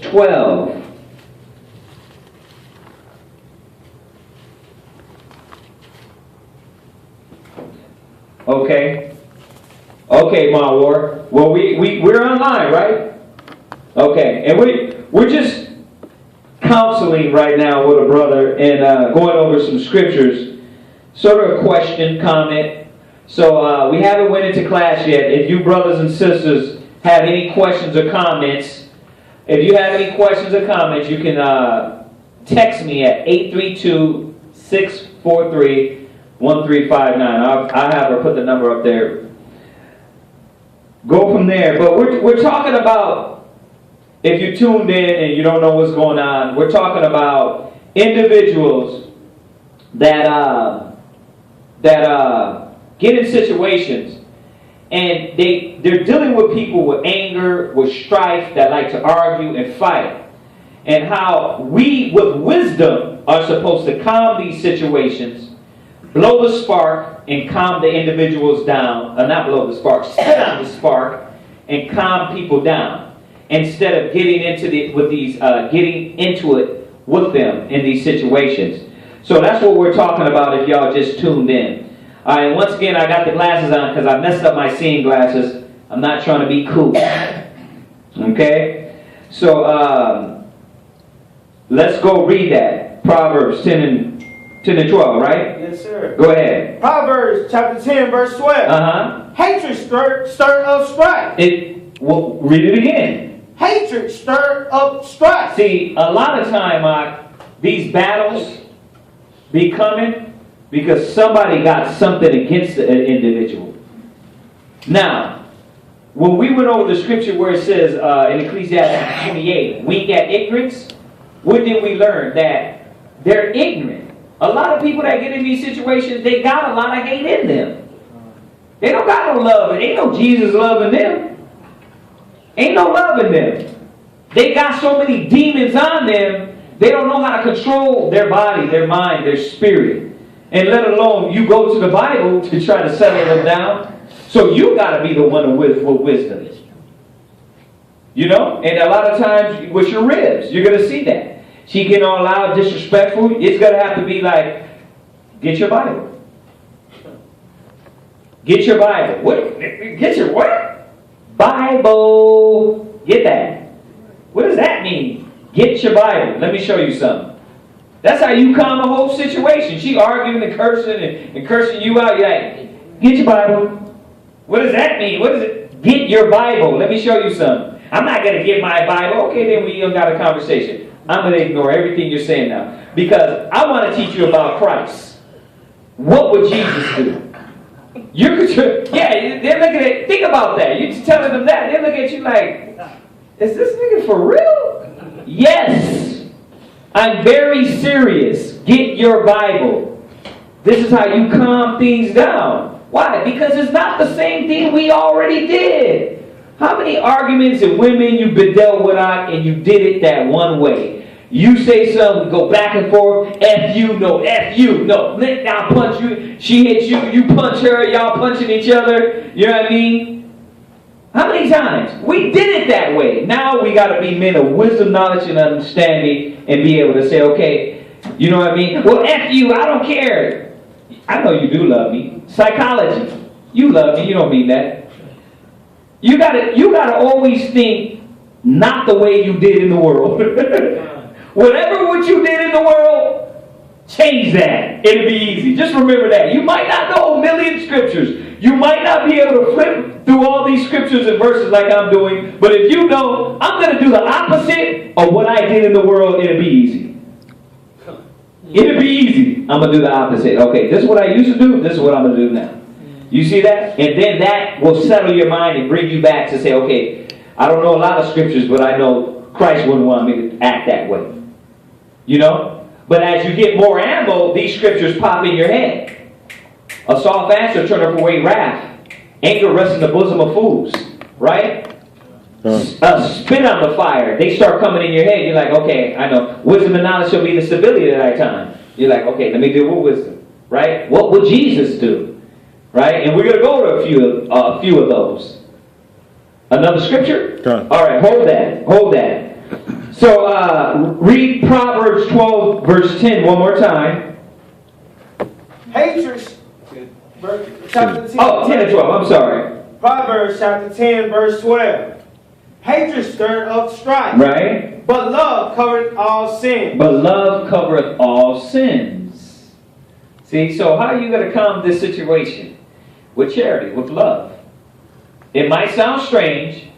12. Okay. Okay, Mawar. Well, we're online, right? Okay. And we're just counseling right now with a brother and going over some scriptures. Sort of a question, comment. So we haven't went into class yet. If you brothers and sisters have any questions or comments, you can text me at 832-643-1359. I'll have her put the number up there. Go from there. But we're talking about, if you tuned in and you don't know what's going on, we're talking about individuals that get in situations and they're dealing with people with anger, with strife, that like to argue and fight. And how we, with wisdom, are supposed to calm these situations, blow the spark, and calm the individuals down. Not blow the spark, set on the spark, and calm people down. Instead of getting into it with them in these situations. So that's what we're talking about if y'all just tuned in. And once again, I got the glasses on because I messed up my seeing glasses. I'm not trying to be cool. Okay? So, let's go read that. Proverbs 10 and 12, right? Yes, sir. Go ahead. Proverbs chapter 10, verse 12. Hatred stir up strife. Well, read it again. Hatred stir up strife. See, a lot of time, these battles be coming because somebody got something against an individual. Now, when we went over the scripture where it says in Ecclesiastes 28, wink at ignorance, what did we learn? That they're ignorant. A lot of people that get in these situations, they got a lot of hate in them. They don't got no love. Ain't no Jesus loving them. Ain't no love in them. They got so many demons on them, they don't know how to control their body, their mind, their spirit. And let alone you go to the Bible to try to settle them down. So you got to be the one with wisdom. You know? And a lot of times with your ribs, you're going to see that. She getting all loud, disrespectful. It's going to have to be like, get your Bible. Get your Bible. What? Get your what? Bible. Get that. What does that mean? Get your Bible. Let me show you something. That's how you calm a whole situation. She arguing and cursing you out. You're like, get your Bible. What does that mean? What is it? Get your Bible. Let me show you something. I'm not going to get my Bible. Okay, then we got a conversation. I'm going to ignore everything you're saying now. Because I want to teach you about Christ. What would Jesus do? They're looking at, think about that. You're telling them that. They look at you like, is this nigga for real? Yes. I'm very serious. Get your Bible. This is how you calm things down. Why? Because it's not the same thing we already did. How many arguments and women you've been dealt with on and you did it that one way? You say something, we go back and forth. F you, no, F you, no. I'll punch you. She hits you, you punch her, y'all punching each other. You know what I mean? How many times? We did it that way. Now we got to be men of wisdom, knowledge, and understanding and be able to say, okay, you know what I mean? Well, F you, I don't care. I know you do love me. Psychology. You love me. You don't mean that. You gotta always think not the way you did in the world. Whatever what you did in the world, change that. It'll be easy. Just remember that. You might not know a million scriptures. You might not be able to flip through all these scriptures and verses like I'm doing. But if you know, I'm going to do the opposite of what I did in the world, it'll be easy. It'll be easy. I'm going to do the opposite. Okay, this is what I used to do. This is what I'm going to do now. You see that? And then that will settle your mind and bring you back to say, okay, I don't know a lot of scriptures, but I know Christ wouldn't want me to act that way. You know? But as you get more ammo, these scriptures pop in your head. A soft answer turneth away wrath. Anger rests in the bosom of fools. Right? Spit on the fire. They start coming in your head. You're like, okay, I know. Wisdom and knowledge shall be the stability of thy time. You're like, okay, let me deal with wisdom. Right? What would Jesus do? Right? And we're going to go to a few of those. Another scripture? All right, hold that. So read Proverbs 12, verse 10 one more time. Hatred, chapter 10. Oh, 10 and 12, I'm sorry. Proverbs chapter 10, verse 12. Hatred stirred up strife. Right? But love covereth all sin. But love covereth all sins. See, so how are you going to calm this situation? With charity, with love. It might sound strange,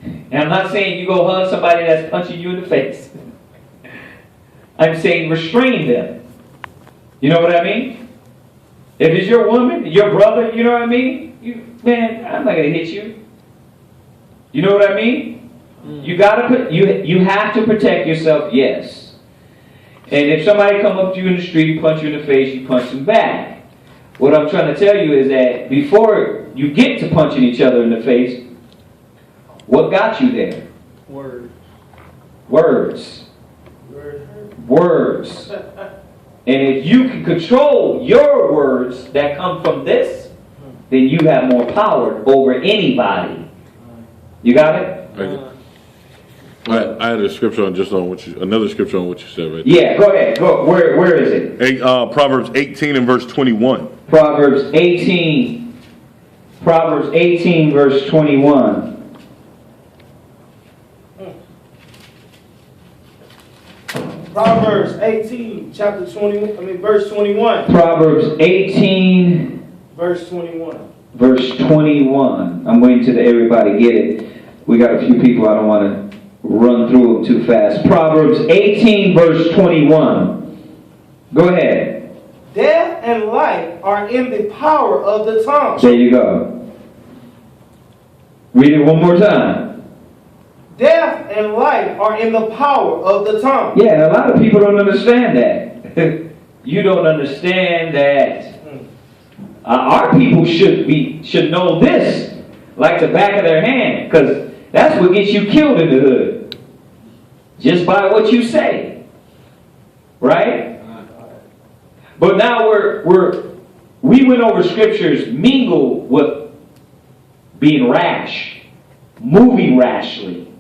and I'm not saying you go hug somebody that's punching you in the face. I'm saying restrain them. You know what I mean? If it's your woman, your brother, you know what I mean? Man, I'm not going to hit you. You know what I mean? You gotta you have to protect yourself, yes. And if somebody come up to you in the street, punch you in the face, you punch them back. What I'm trying to tell you is that before you get to punching each other in the face, what got you there? Words. Words. And if you can control your words that come from this, then you have more power over anybody. You got it? I had a scripture on another scripture on what you said, right? Yeah, go ahead. Go. Where is it? Proverbs 18 and verse 21. Proverbs 18, verse 21. Proverbs 18, chapter 20, verse 21. Proverbs 18, verse 21. Verse 21. I'm waiting till everybody get it. We got a few people. I don't want to run through them too fast. Proverbs 18, verse 21. Go ahead. Death and life are in the power of the tongue. There you go. Read it one more time. Death and life are in the power of the tongue. Yeah, a lot of people don't understand that. You don't understand that. Our people should know this like the back of their hand, because that's what gets you killed in the hood. Just by what you say. Right? But now we went over scriptures mingle with being rash, moving rashly,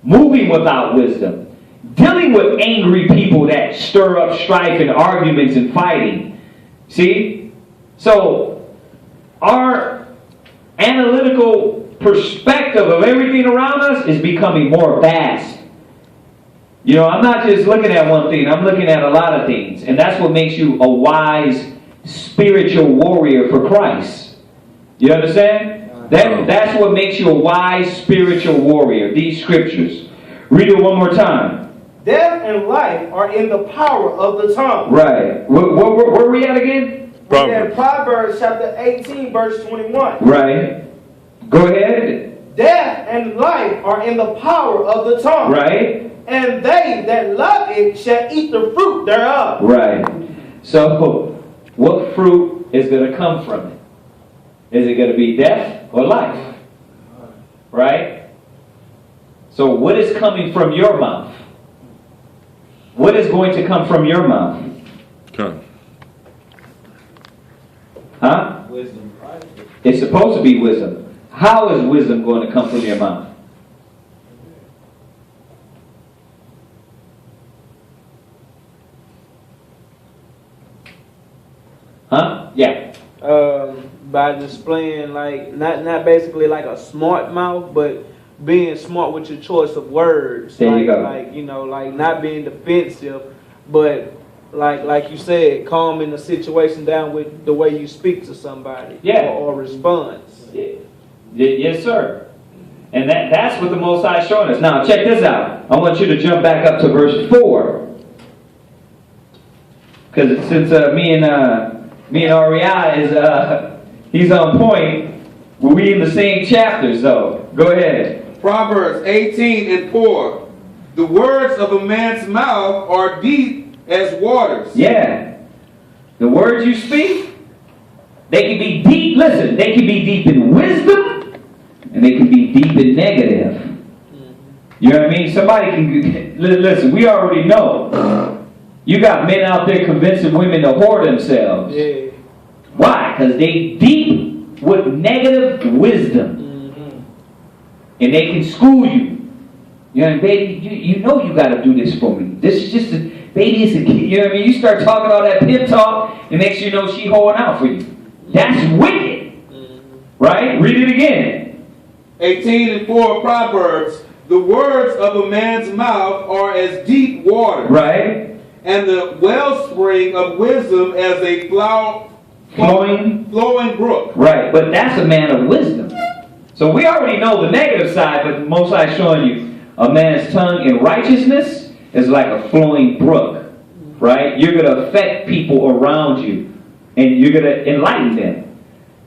moving without wisdom, dealing with angry people that stir up strife and arguments and fighting. See? So, our analytical perspective of everything around us is becoming more vast. You know, I'm not just looking at one thing, I'm looking at a lot of things. And that's what makes you a wise spiritual warrior for Christ. You understand? That's what makes you a wise spiritual warrior, these scriptures. Read it one more time. Death and life are in the power of the tongue. Right. Where are we at again? Proverbs chapter 18, verse 21. Right. Go ahead. Death and life are in the power of the tongue. Right. And they that love it shall eat the fruit thereof. Right. So, what fruit is going to come from it? Is it going to be death or life? Right? So, what is coming from your mouth? What is going to come from your mouth? Okay. Huh? Wisdom. It's supposed to be wisdom. How is wisdom going to come from your mouth? Huh? Yeah. By displaying like not basically like a smart mouth, but being smart with your choice of words. There you go. Like like not being defensive, but like you said, calming the situation down with the way you speak to somebody. Yeah. Or response. Yeah. Yes, sir. And that's what the Most High is showing us. Now, check this out. I want you to jump back up to verse 4. Because since me and Ariah is he's on point, we in the same chapter, so go ahead. Proverbs 18 and 4. The words of a man's mouth are deep as waters. Yeah. The words you speak, they can be deep. Listen, they can be deep in wisdom, and they can be deep in negative. You know what I mean? Somebody can listen. We already know. You got men out there convincing women to whore themselves. Yeah. Why? Because they deep with negative wisdom. And they can school you. You know, baby, you know you got to do this for me. This is just baby is a kid. You know what I mean? You start talking all that pimp talk, it makes you know she holding out for you. That's wicked. Right? Read it again. 18:4 Proverbs. The words of a man's mouth are as deep water. Right? And the wellspring of wisdom as a flowing brook. Right, but that's a man of wisdom. So we already know the negative side, but Most High is showing you a man's tongue in righteousness is like a flowing brook. Right? You're going to affect people around you, and you're going to enlighten them.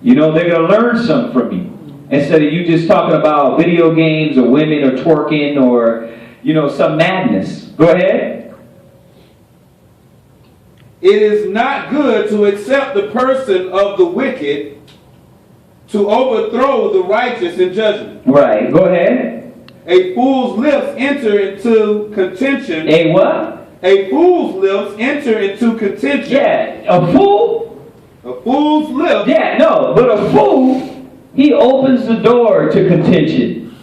You know, they're going to learn something from you. Instead of you just talking about video games or women or twerking or, you know, some madness. Go ahead. It is not good to accept the person of the wicked, to overthrow the righteous in judgment. Right. Go ahead. A fool's lips enter into contention. A what? A fool's lips enter into contention. Yeah. A fool? A fool's lips. Yeah, no. But a fool, he opens the door to contention.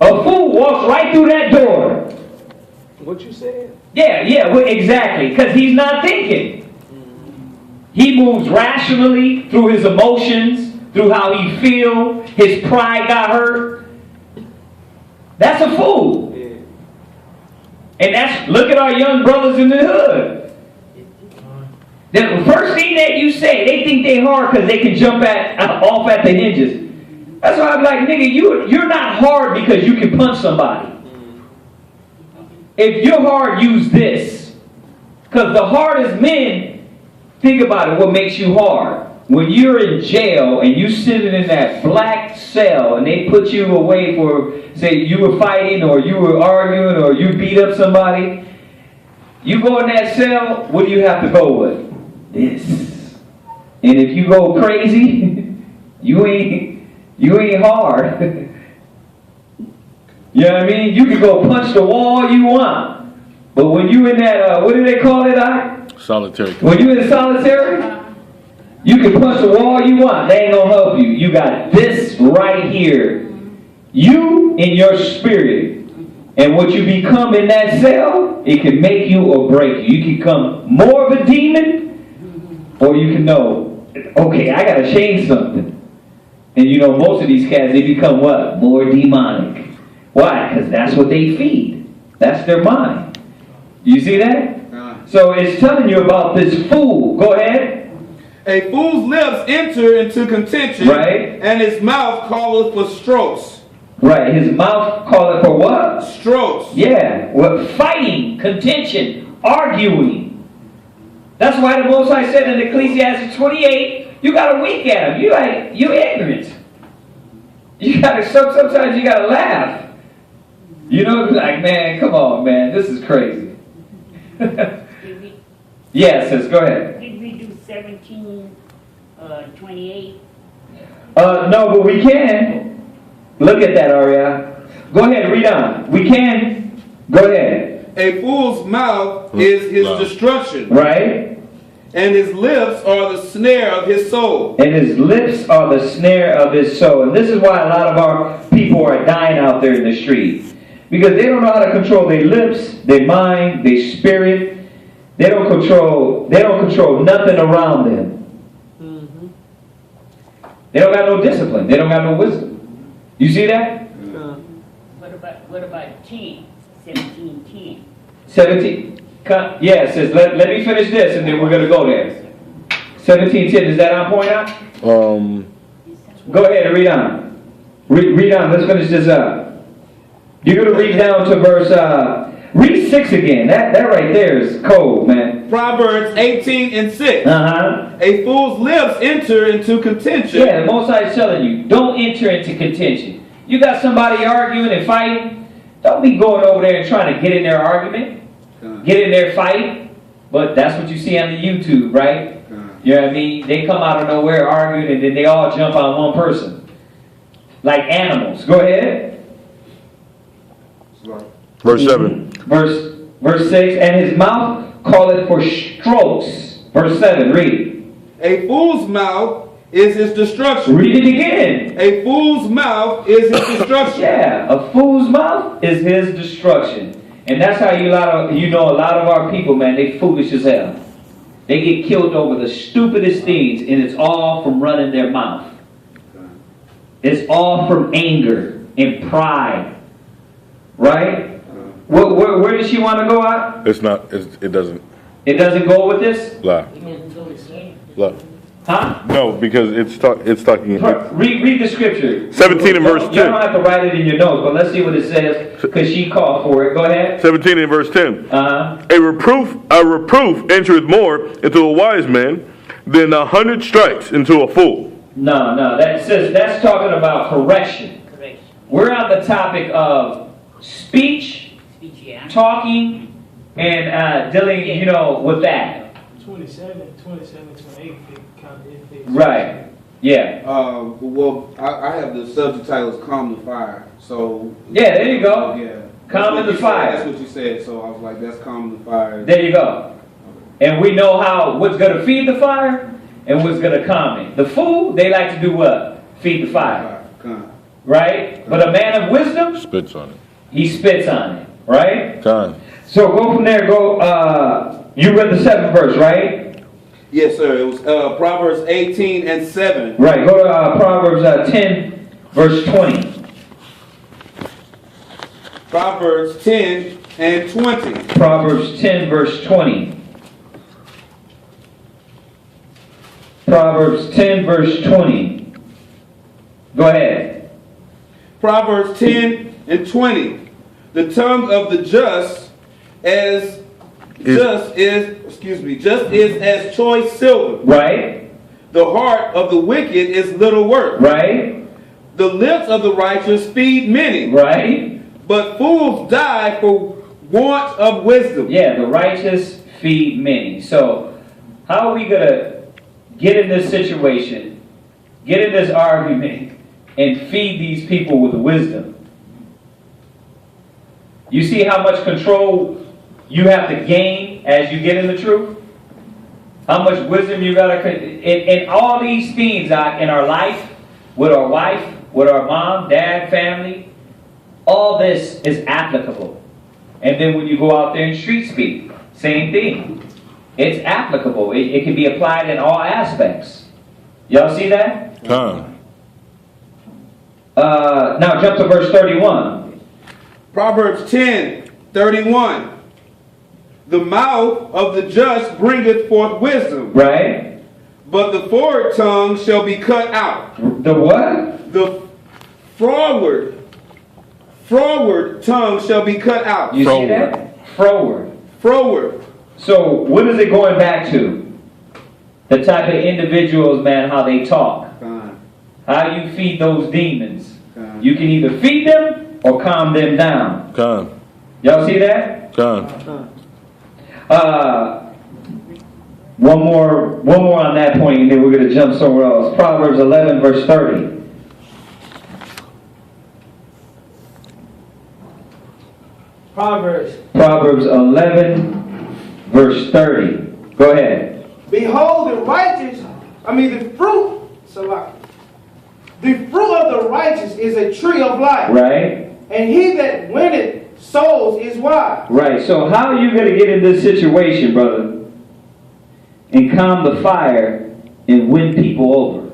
A fool walks right through that door. What you said? Yeah, well, exactly. Because he's not thinking. He moves rationally through his emotions, through how he feels. His pride got hurt. That's a fool. Yeah. And that's, look at our young brothers in the hood. The first thing that you say, they think they hard because they can jump off at the hinges. That's why I'm like, nigga, you're not hard because you can punch somebody. If you're hard, use this. Because the hardest men, think about it, what makes you hard. When you're in jail and you sitting in that black cell and they put you away for, say, you were fighting or you were arguing or you beat up somebody, you go in that cell, what do you have to go with? This. And if you go crazy, you ain't hard. You know what I mean? You can go punch the wall you want. But when you in that, what do they call it, Solitary. When you in solitary, you can punch the wall you want. They ain't gonna help you. You got this right here. You in your spirit. And what you become in that cell, it can make you or break you. You can become more of a demon, or you can know, okay, I gotta change something. And you know, most of these cats, they become what? More demonic. Why? Because that's what they feed. That's their mind. You see that? So it's telling you about this fool. Go ahead. A fool's lips enter into contention, right? And his mouth calleth for strokes. Right. His mouth calleth for what? Strokes. Yeah. Well, fighting, contention, arguing. That's why the Most High said in Ecclesiastes 28, you got to wink at him. You ignorant. You got to sometimes you got to laugh. You know, like, man, come on, man, this is crazy. Yes, sis, go ahead. Did we do 17, 28? No, but we can. Look at that, Aria. Go ahead, read on. We can. Go ahead. A fool's mouth is his destruction. Right. And his lips are the snare of his soul. And his lips are the snare of his soul. And this is why a lot of our people are dying out there in the street. Because they don't know how to control their lips, their mind, their spirit. They don't control nothing around them. Mm-hmm. They don't got no discipline. They don't got no wisdom. You see that? What about 10? 17:10. 17. Yeah, it says, let me finish this and then we're going to go there. 17:10, is that on point now? Go ahead and read on. Read on. Let's finish this up. You're going to read down to verse, read 6 again. That right there is cold, man. Proverbs 18:6. Uh-huh. A fool's lips enter into contention. Yeah, the Most High is telling you, don't enter into contention. You got somebody arguing and fighting, don't be going over there and trying to get in their argument, get in their fight. But that's what you see on the YouTube, right? You know what I mean? They come out of nowhere arguing and then they all jump on one person. Like animals. Go ahead. Verse 7. Verse 6. And his mouth calleth for strokes. Verse 7. Read. A fool's mouth is his destruction. Read it again. A fool's mouth is his destruction. Yeah, a fool's mouth is his destruction. And that's how a lot of our people, man, they foolish as hell. They get killed over the stupidest things, and it's all from running their mouth. It's all from anger and pride. Right? Where does she want to go at? It's not. It doesn't. It doesn't go with this? Lie. Lie. Huh? No, because it's talking. Read the scripture. 17 and verse 10. You don't have to write it in your notes, but let's see what it says, because she called for it. Go ahead. 17 and verse 10. Uh-huh. A reproof entereth more into a wise man than 100 stripes into a fool. No, that's talking about correction. We're on the topic of speech, talking, and dealing, with that. 27, 28. Right. Yeah. Well, I have the subject title is "Calm the Fire." So. Yeah, there you go. Yeah. Calm the fire. That's what you said. So I was like, "That's calm the fire." There you go. And we know what's going to feed the fire and what's going to calm it. The fool, they like to do what? Feed the fire. Right? But a man of wisdom Spits on it. He spits on it. Right? Time. So go from there. You read the 7th verse, right? Yes, sir. It was Proverbs 18 and 7. Right. Go to Proverbs 10, verse 20. Proverbs 10 and 20. Proverbs 10, verse 20. Proverbs 10, verse 20. Go ahead. Proverbs 10 and 20. The tongue of the just is as choice silver. Right. The heart of the wicked is little worth. Right. The lips of the righteous feed many. Right. But fools die for want of wisdom. Yeah, the righteous feed many. So, how are we going to get in this situation, get in this argument, and feed these people with wisdom? You see how much control you have to gain as you get in the truth? How much wisdom you got to... In all these things in our life, with our wife, with our mom, dad, family, all this is applicable. And then when you go out there and street speak, same thing. It's applicable. It can be applied in all aspects. Y'all see that? Time. Now jump to verse 31. Proverbs 10, 31. The mouth of the just bringeth forth wisdom. Right. But the forward tongue shall be cut out. The what? The forward tongue shall be cut out. You see that? Forward. Forward. So what is it going back to? The type of individuals, man, how they talk. How you feed those demons. You can either feed them or calm them down. Time. Y'all see that? Time. One more on that point, and then we're going to jump somewhere else. Proverbs 11, verse 30. Proverbs 11, verse 30. Go ahead. Behold, the fruit of the righteous is a tree of life. Right? And he that winneth souls is wise. Right. So how are you going to get in this situation, brother, and calm the fire and win people over?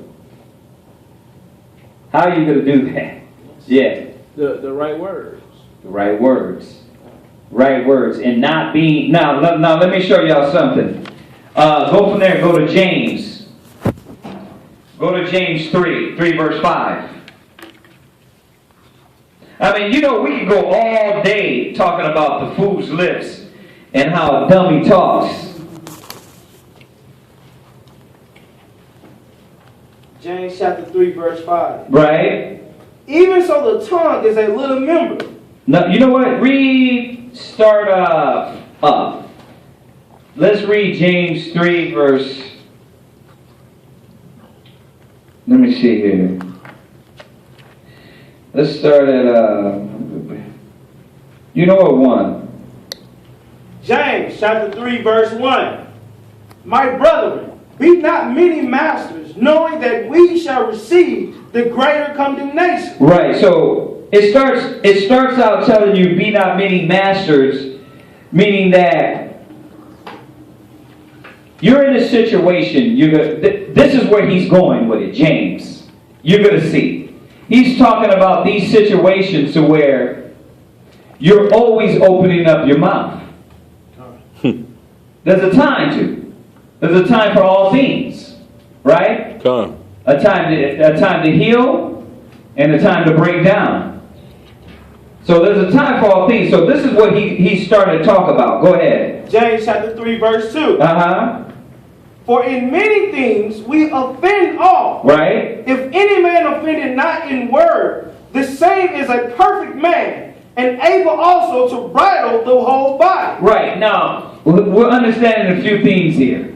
How are you going to do that? Yeah. The right words. The right words. Right words. And not being... Now, let me show y'all something. Go from there. Go to James. Go to James 3 verse 5. I mean, we can go all day talking about the fool's lips and how dumb he talks. James chapter 3 verse 5. Right? Even so the tongue is a little member. Now, you know what? Start up. Let's read James 3 verse... Let me see here. Let's start at, 1. James chapter 3 verse 1. My brethren, Be not many masters, knowing that we shall receive the greater condemnation. Right. So it starts out telling you, be not many masters, meaning that you're in a situation. This is where he's going with it, James. You're going to see. He's talking about these situations to where you're always opening up your mouth. There's a time to. There's a time for all things, right? Time. A time to heal and a time to break down. So there's a time for all things. So this is what he started to talk about. Go ahead. James chapter 3, verse 2. For in many things we offend all. Right. If any man offended not in word, the same is a perfect man, and able also to bridle the whole body. Right. Now, we're understanding a few things here.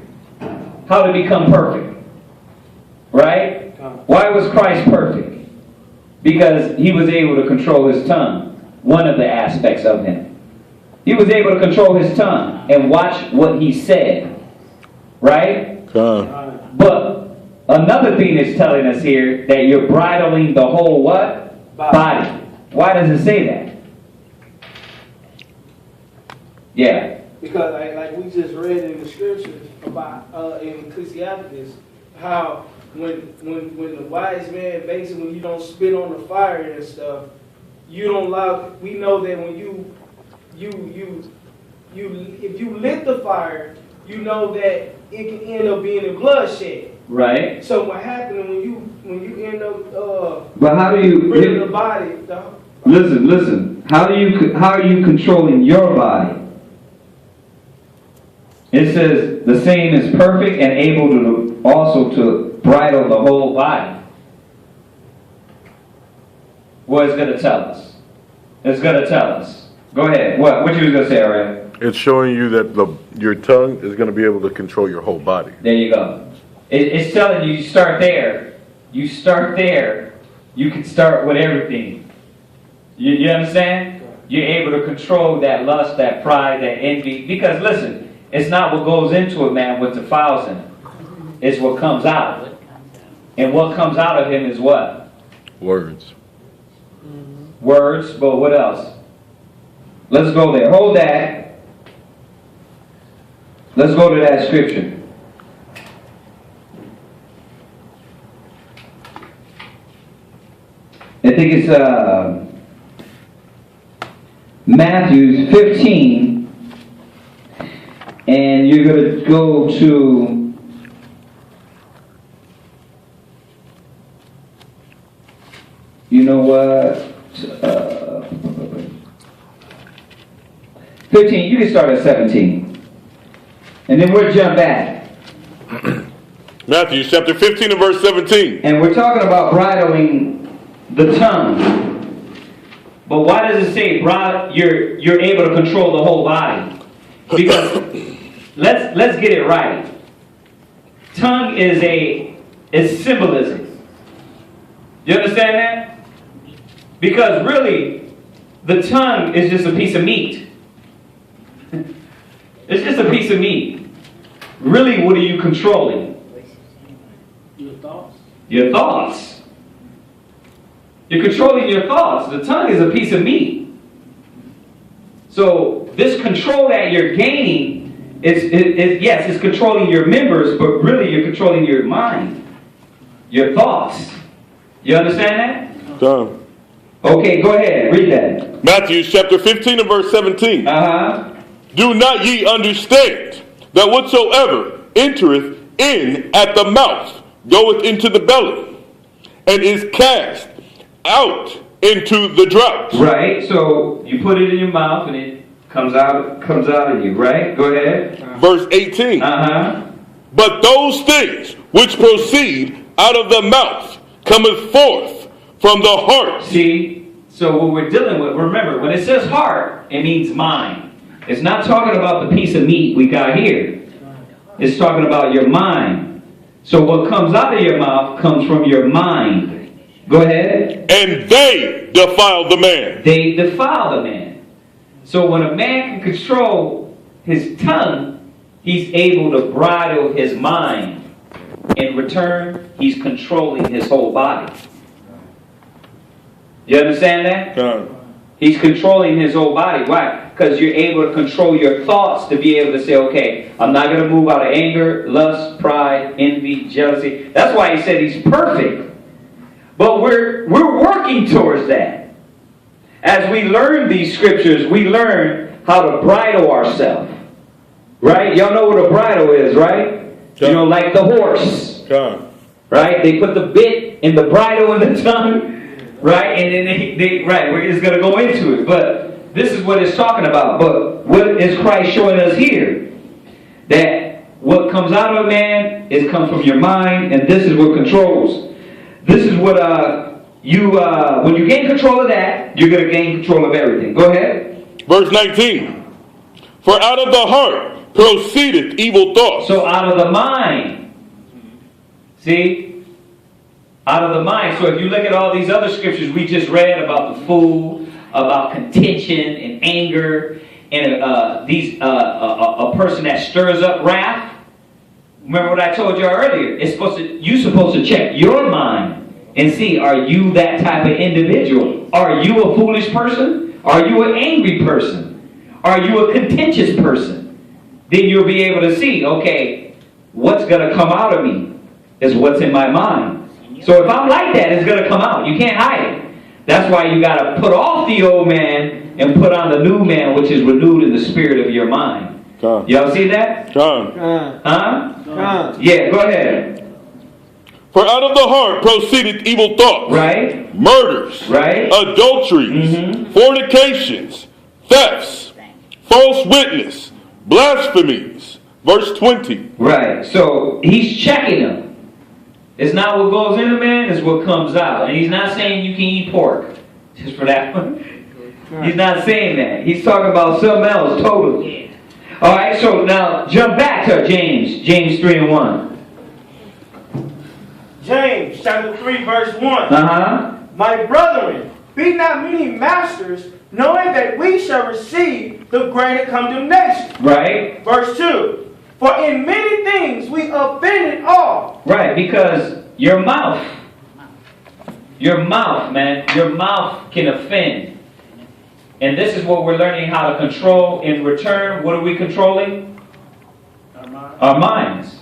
How to become perfect. Right? Why was Christ perfect? Because he was able to control his tongue. One of the aspects of him. He was able to control his tongue and watch what he said. Right? But another thing is telling us here that you're bridling the whole what? Body. Why does it say that? Yeah. Because like we just read in the scriptures about in Ecclesiastes, how when the wise man, basically when you don't spit on the fire and stuff, you don't allow. We know that when you if you lit the fire, you know that it can end up being a bloodshed. Right. So what happened when you end up but how do you bringing the body? Listen. How are you controlling your body? It says the same is perfect and able to also to bridle the whole body. What is going to tell us? It's going to tell us. Go ahead. What you was going to say, Ariel? It's showing you that your tongue is going to be able to control your whole body. There you go. It's telling you start there. You start there. You can start with everything. You understand? You're able to control that lust, that pride, that envy. Because listen, it's not what goes into a man what defiles him. It's what comes out. And what comes out of him is what? Words. Words, but what else? Let's go there. Hold that. Let's go to that scripture. I think it's Matthew 15. And you're going to go to you know what? 15. You can start at 17. And then we'll jump back. Matthew chapter 15 and verse 17. And we're talking about bridling the tongue. But why does it say you're able to control the whole body? Because let's get it right. Tongue is symbolism. You understand that? Because really, the tongue is just a piece of meat. It's just a piece of meat. Really, what are you controlling? Your thoughts. Your thoughts. You're controlling your thoughts. The tongue is a piece of meat. So this control that you're gaining yes, it's controlling your members, but really you're controlling your mind, your thoughts. You understand that? Done. Okay, go ahead. Read that. Matthew chapter 15 and verse 17. Do not ye understand that whatsoever entereth in at the mouth goeth into the belly, and is cast out into the drought? Right. So you put it in your mouth, and it comes out of you. Right. Go ahead. Verse 18. But those things which proceed out of the mouth cometh forth from the heart. See. So what we're dealing with. Remember, when it says heart, it means mind. It's not talking about the piece of meat we got here. It's talking about your mind. So what comes out of your mouth comes from your mind. Go ahead. And they defile the man. They defile the man. So when a man can control his tongue, he's able to bridle his mind. In return, he's controlling his whole body. You understand that? Con. He's controlling his whole body. Why? Because you're able to control your thoughts to be able to say, okay, I'm not going to move out of anger, lust, pride, envy, jealousy. That's why he said he's perfect. But we're working towards that. As we learn these scriptures, we learn how to bridle ourselves. Right? Y'all know what a bridle is, right? Con. You know, like the horse. Con. Right? They put the bit in the bridle in the tongue. Right? And then right, we're just going to go into it. But this is what it's talking about. But what is Christ showing us here? That what comes out of a man comes from your mind, and this is what controls. This is what when you gain control of that, you're going to gain control of everything. Go ahead. Verse 19. For out of the heart proceedeth evil thoughts. So out of the mind. See? Out of the mind. So if you look at all these other scriptures we just read about the fool, about contention and anger, and a person that stirs up wrath. Remember what I told you earlier? You're supposed to check your mind and see, are you that type of individual? Are you a foolish person? Are you an angry person? Are you a contentious person? Then you'll be able to see, okay, what's going to come out of me is what's in my mind. So if I'm like that, it's going to come out. You can't hide it. That's why you got to put off the old man and put on the new man, which is renewed in the spirit of your mind. Y'all see that? Huh? Yeah, go ahead. For out of the heart proceedeth evil thoughts. Right. Murders. Right. Adulteries. Fornications. Thefts. False witness. Blasphemies. Verse 20. Right. So he's checking them. It's not what goes in a man, it's what comes out. And he's not saying you can eat pork. Just for that one. He's not saying that. He's talking about something else totally. Alright, so now jump back to James. James 3 and 1. James chapter 3 verse 1. My brethren, be not many masters, knowing that we shall receive the greater condemnation. Right. Verse 2. For in many things we offended all. Right, because your mouth, man, your mouth can offend. And this is what we're learning how to control in return. What are we controlling? Our minds.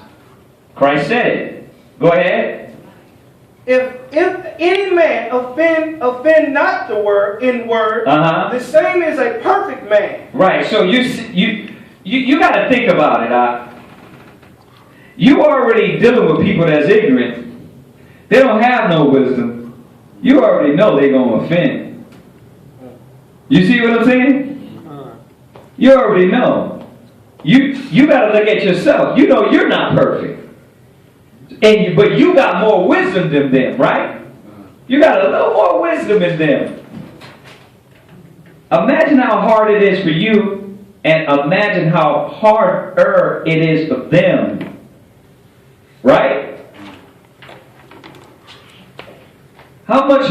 Christ said it. Go ahead. If any man offend not the word in word, the same is a perfect man. Right, so you got to think about it. You already dealing with people that's ignorant. They don't have no wisdom. You already know they're going to offend. You see what I'm saying? You already know. You got to look at yourself. You know you're not perfect. But you got more wisdom than them, right? You got a little more wisdom than them. Imagine how hard it is for you, and imagine how harder it is for them. Right? How much